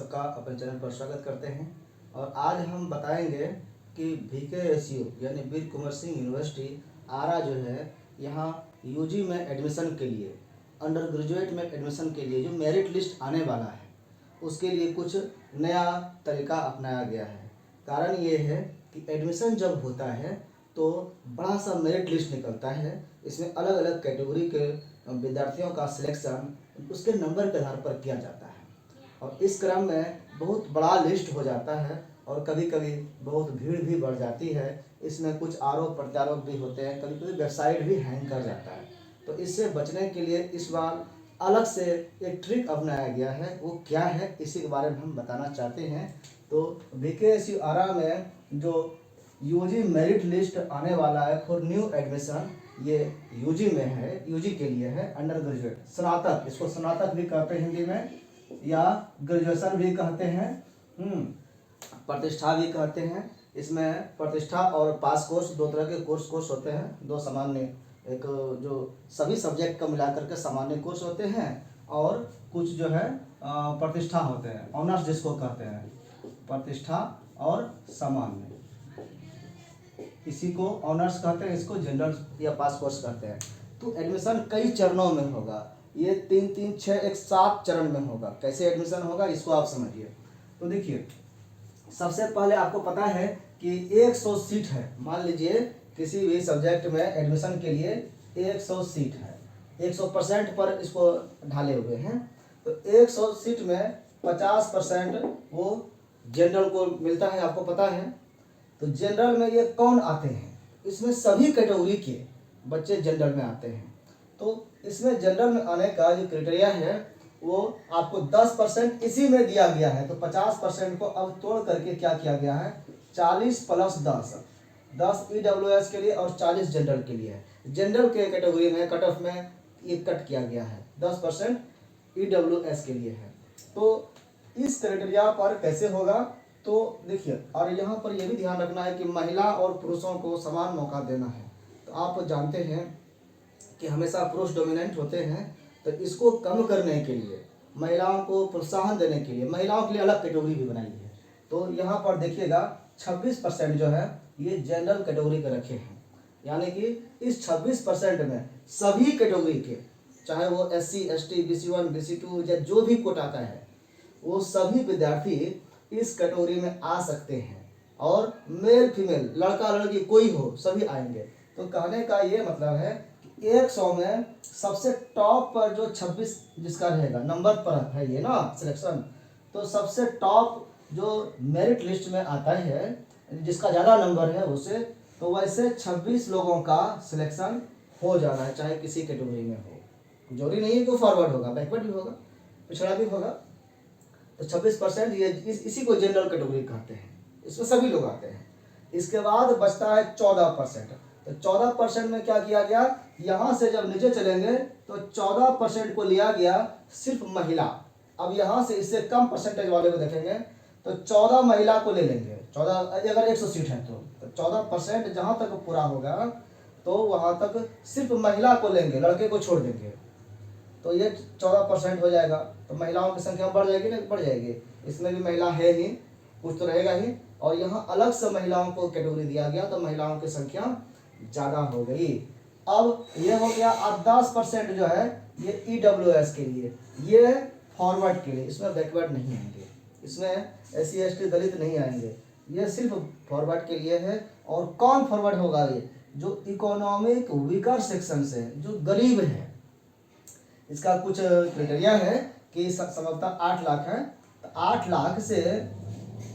सबका अपने चैनल पर स्वागत करते हैं। और आज हम बताएंगे कि VKSU यानी वीर कुंवर सिंह यूनिवर्सिटी आरा जो है यहाँ यूजी में एडमिशन के लिए, अंडर ग्रेजुएट में एडमिशन के लिए जो मेरिट लिस्ट आने वाला है उसके लिए कुछ नया तरीका अपनाया गया है। कारण ये है कि एडमिशन जब होता है तो बड़ा सा मेरिट लिस्ट निकलता है। इसमें अलग अलग कैटेगरी के विद्यार्थियों का सिलेक्शन उसके नंबर के आधार पर किया जाता है और इस क्रम में बहुत बड़ा लिस्ट हो जाता है और कभी कभी बहुत भीड़ भी बढ़ जाती है। इसमें कुछ आरोप प्रत्यारोप भी होते हैं, कभी कभी वेबसाइट भी हैंग कर जाता है। तो इससे बचने के लिए इस बार अलग से एक ट्रिक अपनाया गया है। वो क्या है इसी के बारे में हम बताना चाहते हैं। तो VKSU आरा में जो यूजी मेरिट लिस्ट आने वाला है फॉर न्यू एडमिशन, ये यूजी में है, यूजी के लिए है, अंडर ग्रेजुएट स्नातक, इसको स्नातक भी कहते हैं हिंदी में, या ग्रेजुएशन भी कहते हैं, प्रतिष्ठा भी कहते हैं। इसमें प्रतिष्ठा और पास कोर्स दो तरह के कोर्स होते हैं, दो सामान्य, एक जो सभी सब्जेक्ट का मिलाकर के सामान्य कोर्स होते हैं और कुछ जो है प्रतिष्ठा होते हैं, ऑनर्स जिसको कहते हैं, प्रतिष्ठा और सामान्य, इसी को ऑनर्स कहते हैं, इसको जनरल या पास कोर्स कहते हैं। तो एडमिशन कई चरणों में होगा, ये 3 3 6 एक 7 चरण में होगा। कैसे एडमिशन होगा इसको आप समझिए। तो देखिए, सबसे पहले आपको पता है कि 100 सीट है। मान लीजिए किसी भी सब्जेक्ट में एडमिशन के लिए 100 सीट है, 100% पर इसको ढाले हुए हैं। तो 100 सीट में 50% वो जनरल को मिलता है, आपको पता है। तो जनरल में ये कौन आते हैं, इसमें सभी कैटेगरी के बच्चे जनरल में आते हैं। तो इसमें जनरल में आने का जो क्राइटेरिया है वो आपको 10% इसी में दिया गया है। तो 50% को अब तोड़ करके क्या किया गया है, 40 + 10 EWS के लिए और 40 जनरल के लिए है। जनरल के कैटेगरी में कट ऑफ में ये कट किया गया है, 10% EWS के लिए है। तो इस क्राइटेरिया पर कैसे होगा, तो देखिए, और यहाँ पर यह भी ध्यान रखना है कि महिला और पुरुषों को समान मौका देना है। तो आप जानते हैं कि हमेशा पुरुष डोमिनेंट होते हैं, तो इसको कम करने के लिए, महिलाओं को प्रोत्साहन देने के लिए महिलाओं के लिए अलग कैटेगरी भी बनाई है। तो यहाँ पर देखिएगा 26% जो है ये जनरल कैटेगरी के रखे हैं, यानी कि इस 26% में सभी कैटेगरी के, चाहे वो SC ST BC1 BC2 या जो भी कोटा का है, वो सभी विद्यार्थी इस कैटेगरी में आ सकते हैं। और मेल फीमेल, लड़का लड़की कोई हो, सभी आएंगे। तो कहने का ये मतलब है कि 100 में सबसे टॉप पर जो 26 जिसका रहेगा, नंबर पर है ये ना सिलेक्शन, तो सबसे टॉप जो मेरिट लिस्ट में आता है, जिसका ज़्यादा नंबर है उसे, तो वैसे 26 लोगों का सिलेक्शन हो जाना है, चाहे किसी कैटेगरी में हो। जरूरी नहीं है कि फॉरवर्ड होगा, बैकवर्ड भी होगा, पिछड़ा भी होगा। तो 26% ये इसी को जनरल कैटेगरी कहते हैं, इसमें सभी लोग आते हैं। इसके बाद बचता है 14%। तो 14% में क्या किया गया, यहाँ से जब नीचे चलेंगे तो 14% को लिया गया सिर्फ महिला। अब यहाँ से इससे कम परसेंटेज वाले को देखेंगे तो 14 महिला को ले लेंगे। 14 अगर 100 सीट है तो 14% जहाँ तक पूरा होगा तो वहाँ तक सिर्फ महिला को लेंगे, लड़के को छोड़ देंगे। तो ये 14% हो जाएगा। तो महिलाओं की संख्या बढ़ जाएगी, नहीं बढ़ जाएगी। इसमें भी महिला है ही, कुछ तो रहेगा ही। और यहाँ अलग से महिलाओं को कैटेगरी दिया गया तो महिलाओं की संख्या ज़्यादा हो गई। अब ये हो गया। अब 10% जो है ये EWS के लिए, ये फॉरवर्ड के लिए, इसमें बैकवर्ड नहीं आएंगे, इसमें SC ST दलित नहीं आएंगे, ये सिर्फ फॉरवर्ड के लिए है। और कौन फॉरवर्ड होगा, ये जो इकोनॉमिक वीकर सेक्शन से, जो गरीब है। इसका कुछ क्राइटेरिया है कि संभवतः 8 लाख है, तो 8 लाख से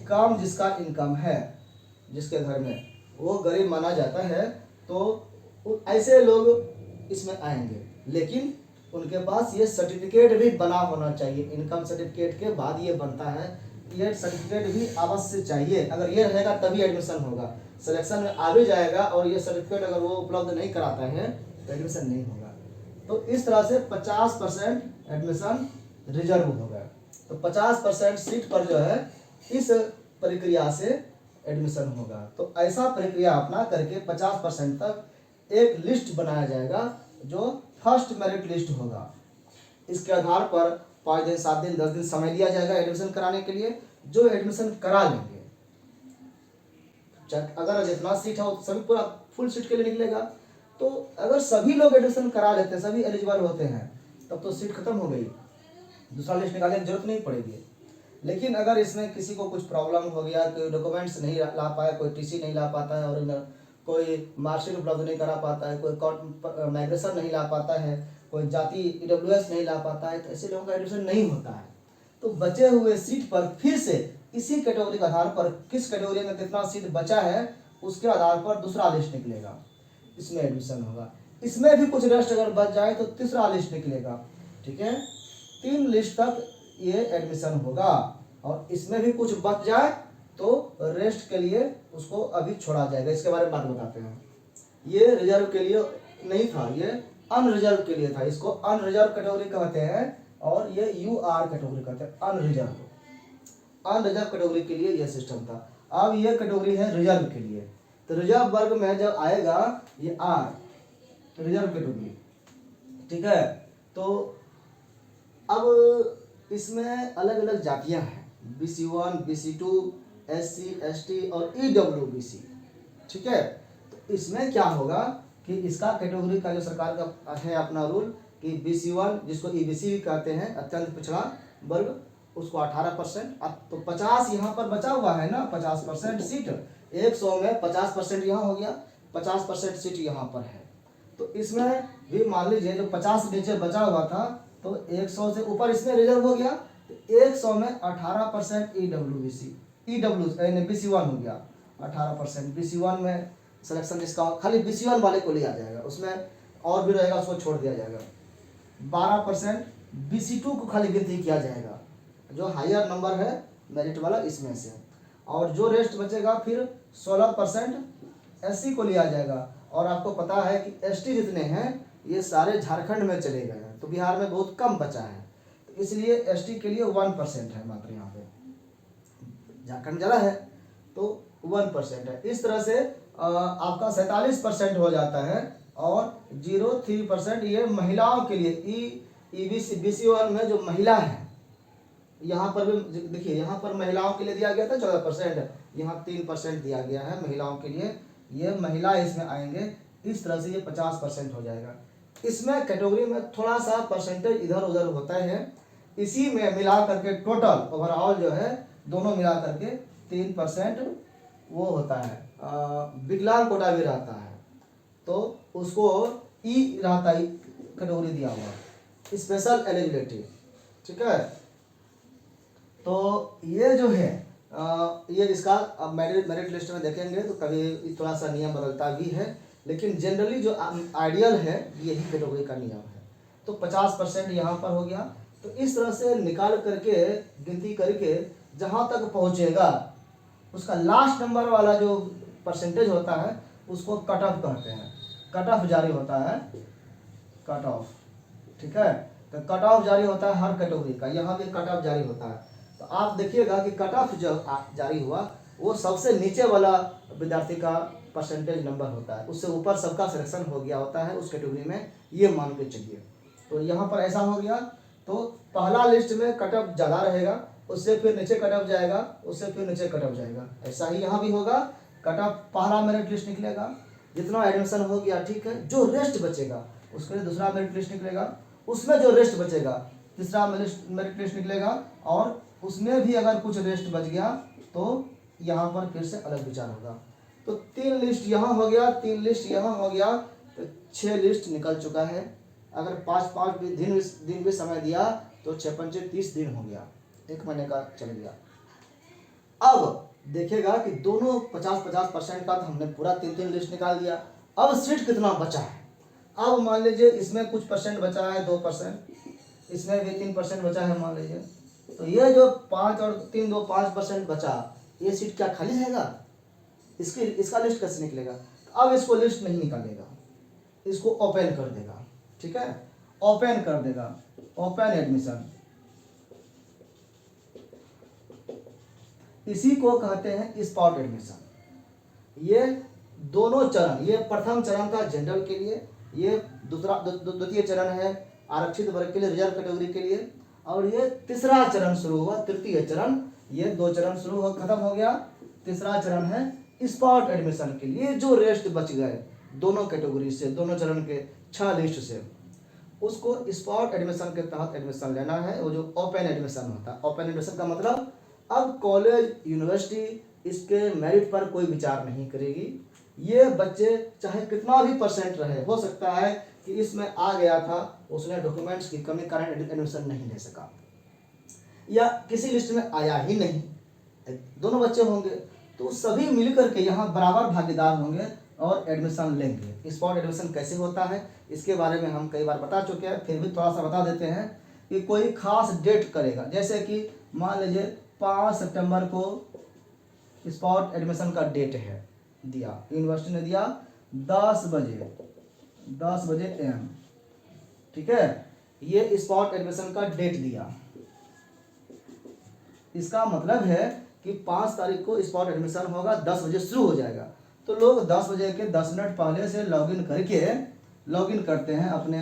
कम जिसका इनकम है, जिसके घर में, वो गरीब माना जाता है। तो ऐसे लोग इसमें आएंगे, लेकिन उनके पास ये सर्टिफिकेट भी बना होना चाहिए। इनकम सर्टिफिकेट के बाद ये बनता है, ये सर्टिफिकेट भी अवश्य चाहिए। अगर ये रहेगा तभी एडमिशन होगा, सिलेक्शन में आ भी जाएगा। और ये सर्टिफिकेट अगर वो उपलब्ध नहीं कराता है तो एडमिशन नहीं होगा। तो इस तरह से 50% एडमिशन रिजर्व होगा। तो 50% सीट पर जो है इस प्रक्रिया से एडमिशन होगा। तो ऐसा प्रक्रिया अपना करके 50% तक एक लिस्ट बनाया जाएगा जो फर्स्ट मेरिट लिस्ट होगा। इसके आधार पर 5 दिन 7 दिन 10 दिन समय दिया जाएगा एडमिशन कराने के लिए। जो एडमिशन करा लेंगे, अगर जितना सीट है वो सभी पूरा फुल सीट के लिए निकलेगा। तो अगर सभी लोग एडमिशन करा लेते हैं, सभी एलिजिबल होते हैं, तब तो सीट खत्म हो गई, दूसरा लिस्ट निकालने की जरूरत नहीं पड़ेगी। लेकिन अगर इसमें किसी को कुछ प्रॉब्लम हो गया, कोई डॉक्यूमेंट्स नहीं ला पाया, कोई टीसी नहीं ला पाता है, और कोई मार्कशीट उपलब्ध नहीं करा पाता है, कोई कोर्ट माइग्रेशन नहीं ला पाता है, कोई जाति ईडब्ल्यूएस नहीं ला पाता है, तो ऐसे लोगों का एडमिशन नहीं होता है। तो बचे हुए सीट पर फिर से इसी कैटेगरी के आधार पर, किस कैटेगरी में कितना सीट बचा है उसके आधार पर दूसरा लिस्ट निकलेगा, इसमें एडमिशन होगा। इसमें भी कुछ रेस्ट अगर बच जाए तो तीसरा लिस्ट निकलेगा। ठीक है, 3 लिस्ट तक ये एडमिशन होगा। और इसमें भी कुछ बच जाए तो रेस्ट के लिए उसको अभी छोड़ा जाएगा। इसके बारे में बात बताते हैं। ये रिजर्व के लिए नहीं था, ये अनरिजर्व के लिए था। इसको अनरिजर्व कैटेगरी कहते हैं और ये यूआर कैटेगरी कहते हैं, अनरिजर्व। अनरिजर्व कैटेगरी के लिए ये सिस्टम था। अब ये कैटेगरी है रिजर्व के लिए। तो रिजर्व वर्ग में जब आएगा ये आर, रिजर्व कैटेगरी। ठीक है, तो अब इसमें अलग अलग जातियां हैं, BC1, BC2, SC, ST और EWBC। ठीक है, तो इसमें क्या होगा कि इसका कैटेगरी का जो सरकार का है अपना रूल कि BC1 जिसको EBC भी कहते हैं, अत्यंत पिछड़ा वर्ग, उसको 18%। अब तो 50 यहाँ पर बचा हुआ है ना, 50% सीट, 100 में 50% यहाँ हो गया, 50% सीट यहाँ पर है। तो इसमें भी मान लीजिए जो 50 नीचे बचा हुआ था, तो 100 से ऊपर इसमें रिजर्व हो गया, तो 100 में 18% BC1 हो गया 18%। BC1 में सिलेक्शन जिसका खाली BC1 वाले को लिया जाएगा, उसमें और भी रहेगा उसको छोड़ दिया जाएगा। 12% BC2 को खाली गिनती किया जाएगा, जो हायर नंबर है मेरिट वाला इसमें से। और जो रेस्ट बचेगा फिर 16% SC को लिया जाएगा। और आपको पता है कि ST जितने हैं ये सारे झारखंड में चले गए हैं, तो बिहार में बहुत कम बचा है, तो इसलिए ST के लिए 1% है मात्र। यहाँ पे झारखंड ज़्यादा है तो 1% है। इस तरह से आपका 47% हो जाता है। और 0.3% ये महिलाओं के लिए BC1 में जो महिला है, यहाँ पर भी देखिए, यहाँ पर महिलाओं के लिए दिया गया था 14%, यहाँ 3% दिया गया है महिलाओं के लिए। ये महिला इसमें आएंगे, इस तरह से ये 50% हो जाएगा। इसमें कैटेगरी में थोड़ा सा परसेंटेज इधर उधर होता है, इसी में मिला करके टोटल ओवरऑल जो है दोनों मिला करके 3% वो होता है। विकलांग कोटा भी रहता है, तो उसको ई रहता है, कैटेगरी दिया हुआ स्पेशल एलिजिबिलिटी। ठीक है, तो ये जो है ये इसका अब मेरिट लिस्ट में देखेंगे तो कभी थोड़ा सा नियम बदलता भी है, लेकिन जनरली जो आइडियल है यही कैटेगरी का नियम है। तो 50% यहाँ पर हो गया। तो इस तरह से निकाल करके गिनती करके जहाँ तक पहुँचेगा उसका लास्ट नंबर वाला जो परसेंटेज होता है उसको कट ऑफ कहते हैं। कट ऑफ जारी होता है, कट ऑफ। ठीक है, तो कट ऑफ जारी होता है हर कैटेगरी का, यहाँ भी कट ऑफ जारी होता है। तो आप देखिएगा कि कट ऑफ जो जारी हुआ वो सबसे नीचे वाला विद्यार्थी का परसेंटेज नंबर होता है, उससे ऊपर सबका सिलेक्शन हो गया होता है उस कैटेगरी में, ये मान के चलिए। तो यहाँ पर ऐसा हो गया, तो पहला लिस्ट में कट ऑफ ज़्यादा रहेगा, उससे फिर नीचे कट ऑफ जाएगा, उससे फिर नीचे कट ऑफ जाएगा। ऐसा ही यहाँ भी होगा, कट ऑफ पहला मेरिट लिस्ट निकलेगा, जितना एडमिशन हो गया ठीक है, जो रेस्ट बचेगा उसके लिए दूसरा मेरिट लिस्ट निकलेगा, उसमें जो रेस्ट बचेगा तीसरा मेरिट लिस्ट निकलेगा, और उसमें भी अगर कुछ रेस्ट बच गया तो यहाँ पर फिर से अलग विचार होगा। तो 3 लिस्ट यहाँ हो गया, 3 लिस्ट यहाँ हो गया, तो 6 लिस्ट निकल चुका है। अगर 5 दिन भी समय दिया तो 6 पंचे 30 दिन हो गया, 1 महीने का चल गया। अब देखेगा कि दोनों 50-50% का तो हमने पूरा 3 लिस्ट निकाल दिया। अब सीट कितना बचा है? अब मान लीजिए इसमें कुछ परसेंट बचा है, 2%, इसमें भी 3% बचा है मान लीजिए, तो ये जो 5 और 3 2 5% बचा, ये सीट क्या खाली रहेगा? इसका लिस्ट कैसे निकलेगा? तो अब इसको लिस्ट नहीं निकालेगा, इसको ओपन कर देगा। ठीक है, ओपन कर देगा, ओपन एडमिशन, इसी को कहते हैं स्पॉट एडमिशन। ये दोनों चरण, ये प्रथम चरण था जनरल के लिए, ये द्वितीय चरण है आरक्षित वर्ग के लिए, रिजर्व कैटेगरी के लिए, और ये तीसरा चरण शुरू हुआ, तृतीय चरण। ये 2 चरण शुरू हो खत्म हो गया, तीसरा चरण है स्पॉट एडमिशन के लिए। जो रेस्ट बच गए दोनों कैटेगरी से, दोनों चरण के 6 लिस्ट से, उसको स्पॉट एडमिशन के तहत एडमिशन लेना है। वो जो ओपन एडमिशन होता है, ओपन एडमिशन का मतलब अब कॉलेज यूनिवर्सिटी इसके मेरिट पर कोई विचार नहीं करेगी। ये बच्चे चाहे कितना भी परसेंट रहे, हो सकता है कि इसमें आ गया था, उसने डॉक्यूमेंट्स की कमी कारण एडमिशन नहीं ले सका, या किसी लिस्ट में आया ही नहीं, दोनों बच्चे होंगे, तो सभी मिलकर के यहाँ बराबर भागीदार होंगे और एडमिशन लेंगे। स्पॉट एडमिशन कैसे होता है इसके बारे में हम कई बार बता चुके हैं, फिर भी थोड़ा सा बता देते हैं कि कोई खास डेट करेगा। जैसे कि मान लीजिए 5 सितंबर को स्पॉट एडमिशन का डेट है, दिया यूनिवर्सिटी ने दिया 10 बजे AM, ठीक है, ये स्पॉट एडमिशन का डेट दिया। इसका मतलब है कि 5 तारीख को स्पॉट एडमिशन होगा, 10 बजे शुरू हो जाएगा। तो लोग 10 बजे के 10 मिनट पहले से लॉगिन करते हैं अपने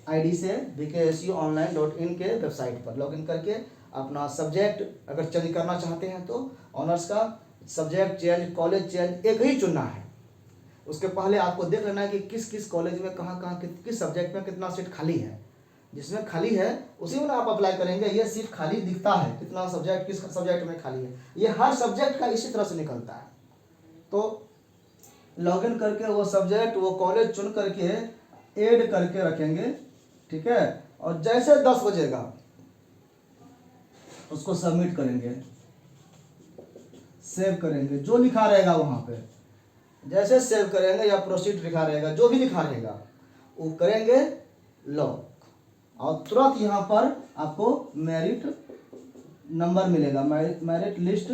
आईडी से vksuonline.in के वेबसाइट पर लॉगिन करके अपना सब्जेक्ट अगर चेंज करना चाहते हैं तो ऑनर्स का सब्जेक्ट चेंज, कॉलेज चेंज एक ही चुनना है। उसके पहले आपको देख लेना है कि किस किस कॉलेज में कहाँ किस सब्जेक्ट में कितना सीट खाली है। जिसमें खाली है उसी में आप अप्लाई करेंगे। ये सीट खाली दिखता है, कितना सब्जेक्ट किस सब्जेक्ट में खाली है, ये हर सब्जेक्ट का इसी तरह से निकलता है। तो लॉगिन करके वो सब्जेक्ट वो कॉलेज चुन करके ऐड करके रखेंगे, ठीक है। और जैसे 10 बजेगा उसको सबमिट करेंगे, सेव करेंगे, जो लिखा रहेगा वहाँ पे जैसे सेव करेंगे या प्रोसीड लिखा रहेगा, जो भी लिखा रहेगा वो करेंगे लॉक, और तुरंत यहाँ पर आपको मेरिट नंबर मिलेगा, मेरिट लिस्ट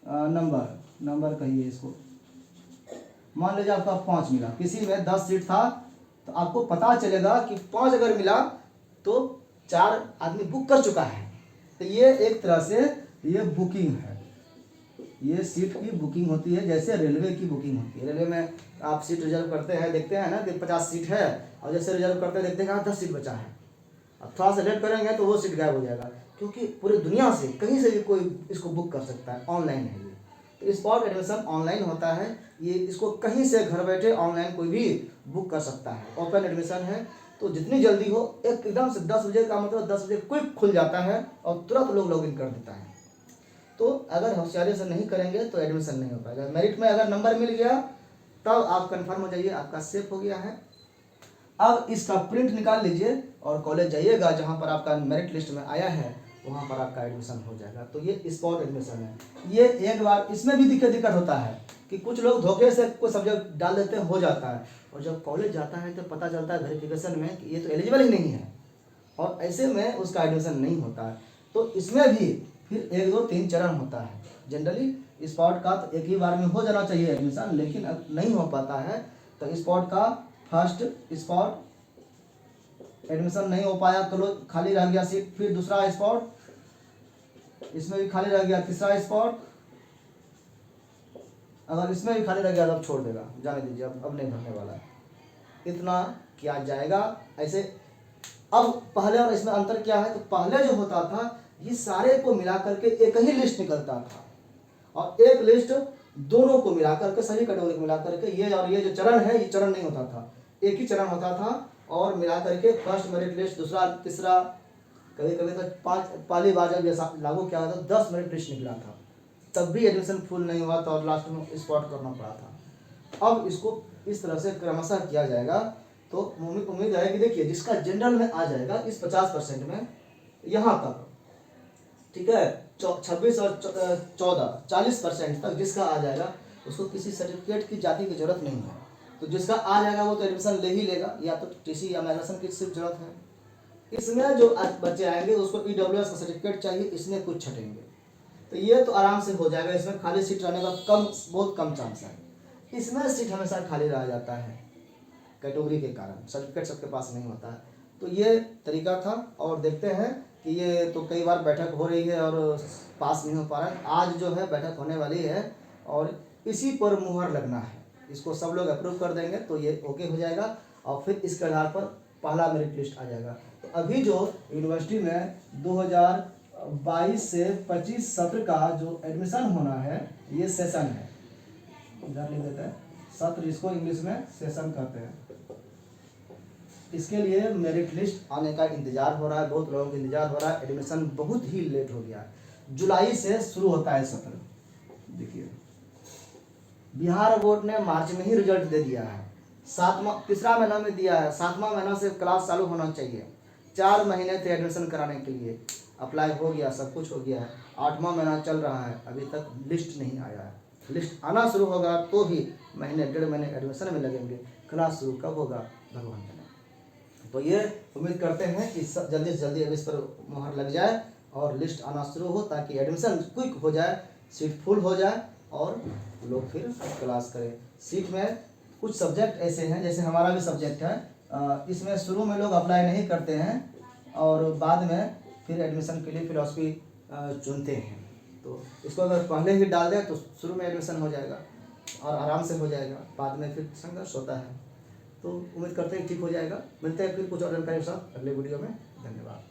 नंबर कहिए इसको। मान लीजिए आपका 5 मिला, किसी में 10 सीट था तो आपको पता चलेगा कि 5 अगर मिला तो 4 आदमी बुक कर चुका है। तो ये एक तरह से ये बुकिंग है, ये सीट की बुकिंग होती है, जैसे रेलवे की बुकिंग होती है। रेलवे में आप सीट रिजर्व करते हैं, देखते हैं ना कि 50 सीट है, और जैसे रिजर्व करते हैं देखते हैं 10 सीट बचा है। अब थोड़ा सा लेट करेंगे तो वो सीट गायब हो जाएगा, क्योंकि पूरी दुनिया से कहीं से भी कोई इसको बुक कर सकता है, ऑनलाइन है ये। तो स्पॉट एडमिशन ऑनलाइन होता है, ये इसको कहीं से घर बैठे ऑनलाइन कोई भी बुक कर सकता है। ओपन एडमिशन है तो जितनी जल्दी हो, एकदम से 10 बजे का मतलब 10 बजे क्विक खुल जाता है और तुरंत लोग लॉगिन कर देता है। तो अगर होशियारी से नहीं करेंगे तो एडमिशन नहीं हो पाएगा। मेरिट में अगर नंबर मिल गया तब आप कंफर्म हो जाइए आपका सेफ हो गया है। अब इसका प्रिंट निकाल लीजिए और कॉलेज जाइएगा, जहाँ पर आपका मेरिट लिस्ट में आया है वहाँ पर आपका एडमिशन हो जाएगा। तो ये स्पॉट एडमिशन है। ये एक बार इसमें भी दिक्कत होता है कि कुछ लोग धोखे से कोई सब्जेक्ट डाल देते हैं, हो जाता है, और जब कॉलेज जाता है तो पता चलता है वेरिफिकेशन में कि ये तो एलिजिबल ही नहीं है, और ऐसे में उसका एडमिशन नहीं होता है। तो इसमें भी फिर 1 2 3 चरण होता है। जनरली स्पॉट का तो एक ही बार में हो जाना चाहिए एडमिशन, लेकिन अब नहीं हो पाता है। तो स्पॉट का फर्स्ट स्पॉट एडमिशन नहीं हो पाया, तो खाली रह गया सीट, फिर दूसरा स्पॉट, इसमें भी खाली रह गया, तीसरा स्पॉट, अगर इसमें भी खाली रह गया तो छोड़ देगा, जाने दीजिए, अब नहीं भरने वाला है। इतना किया जाएगा ऐसे। अब पहले और इसमें अंतर क्या है, तो पहले जो होता था ये सारे को मिला करके एक ही लिस्ट निकलता था, और एक लिस्ट दोनों को मिला करके, सभी कैटेगरी को मिला करके, ये और ये जो चरण है ये चरण नहीं होता था, एक ही चरण होता था, और मिला करके फर्स्ट मेरिट लिस्ट, दूसरा, तीसरा, कभी कभी तो 5 पहली बार जब ये लागू किया था 10 मेरिट लिस्ट निकला था, तब भी एडमिशन फुल नहीं हुआ था और लास्ट में स्पॉट करना पड़ा था। अब इसको इस तरह से क्रमशः किया जाएगा। तो उम्मीद है कि देखिए जिसका जनरल में आ जाएगा इस 50% में यहाँ तक, ठीक है, 26 और 14 40% तक जिसका आ जाएगा उसको किसी सर्टिफिकेट की जाति की जरूरत नहीं है। तो जिसका आ जाएगा वो तो एडमिशन ले ही लेगा, या तो टीसी या माइग्रेशन की सिर्फ जरूरत है। इसमें जो बच्चे आएंगे उसको EWS का सर्टिफिकेट चाहिए, इसमें कुछ छटेंगे, तो ये तो आराम से हो जाएगा। इसमें खाली सीट रहने का बहुत कम चांस है। इसमें सीट हमेशा खाली रह जाता है कैटेगरी के कारण, सर्टिफिकेट सबके पास नहीं होता है। तो ये तरीका था, और देखते हैं कि ये तो कई बार बैठक हो रही है और पास नहीं हो पा रहा है। आज जो है बैठक होने वाली है और इसी पर मुहर लगना है, इसको सब लोग अप्रूव कर देंगे तो ये ओके हो जाएगा, और फिर इसके आधार पर पहला मेरिट लिस्ट आ जाएगा। तो अभी जो यूनिवर्सिटी में 2022 से 25 सत्र का जो एडमिशन होना है, ये सेशन है, इधर लिख देते हैं सत्र, इसको इंग्लिश में सेशन कहते हैं। इसके लिए मेरिट लिस्ट आने का इंतजार हो रहा है, बहुत लोगों का इंतजार हो रहा है। एडमिशन बहुत ही लेट हो गया है, जुलाई से शुरू होता है सत्र। देखिए बिहार बोर्ड ने मार्च में ही रिजल्ट दे दिया है, तीसरा महीना में दिया है, 7वां महीना से क्लास चालू होना चाहिए। 4 महीने थे एडमिशन कराने के लिए, अप्लाई हो गया, सब कुछ हो गया है। 8वां महीना चल रहा है, अभी तक लिस्ट नहीं आया है। लिस्ट आना शुरू होगा तो ही महीने 1.5 महीने एडमिशन में लगेंगे। क्लास शुरू कब होगा भगवान जाने। तो ये उम्मीद करते हैं कि जल्दी से जल्दी अब इस पर मुहर लग जाए और लिस्ट आना शुरू हो, ताकि एडमिशन क्विक हो जाए, सीट फुल हो जाए और लोग फिर क्लास करें। सीट में कुछ सब्जेक्ट ऐसे हैं, जैसे हमारा भी सब्जेक्ट है, इसमें शुरू में लोग अप्लाई नहीं करते हैं और बाद में फिर एडमिशन के लिए फिलॉसफी चुनते हैं। तो इसको अगर पहले ही डाल दें तो शुरू में एडमिशन हो जाएगा और आराम से हो जाएगा, बाद में फिर संघर्ष होता है। तो उम्मीद करते हैं ठीक हो जाएगा। मिलते हैं फिर कुछ और जानकारी के साथ अगले वीडियो में। धन्यवाद।